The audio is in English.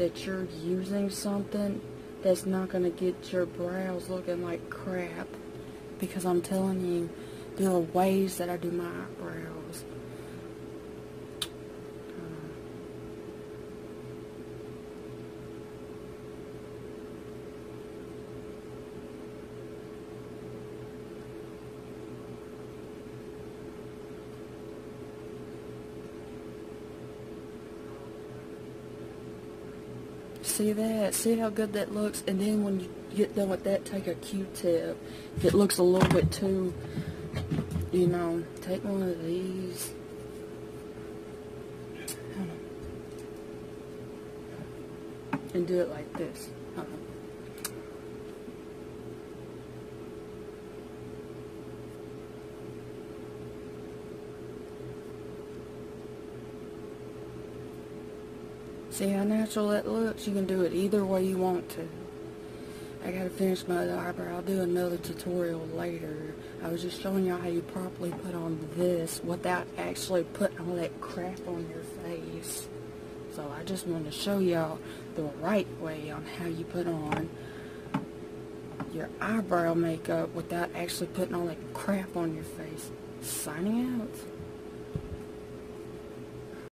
that you're using something that's not going to get your brows looking like crap. Because I'm telling you, there are ways that I do my eyebrows. See that? See how good that looks? And then when you get done with that, take a Q-tip. If it looks a little bit too, you know, take one of these. And do it like this. See how natural that looks? You can do it either way you want to. I gotta finish my other eyebrow. I'll do another tutorial later. I was just showing y'all how you properly put on this without actually putting all that crap on your face. So I just want to show y'all the right way on how you put on your eyebrow makeup without actually putting all that crap on your face. Signing out.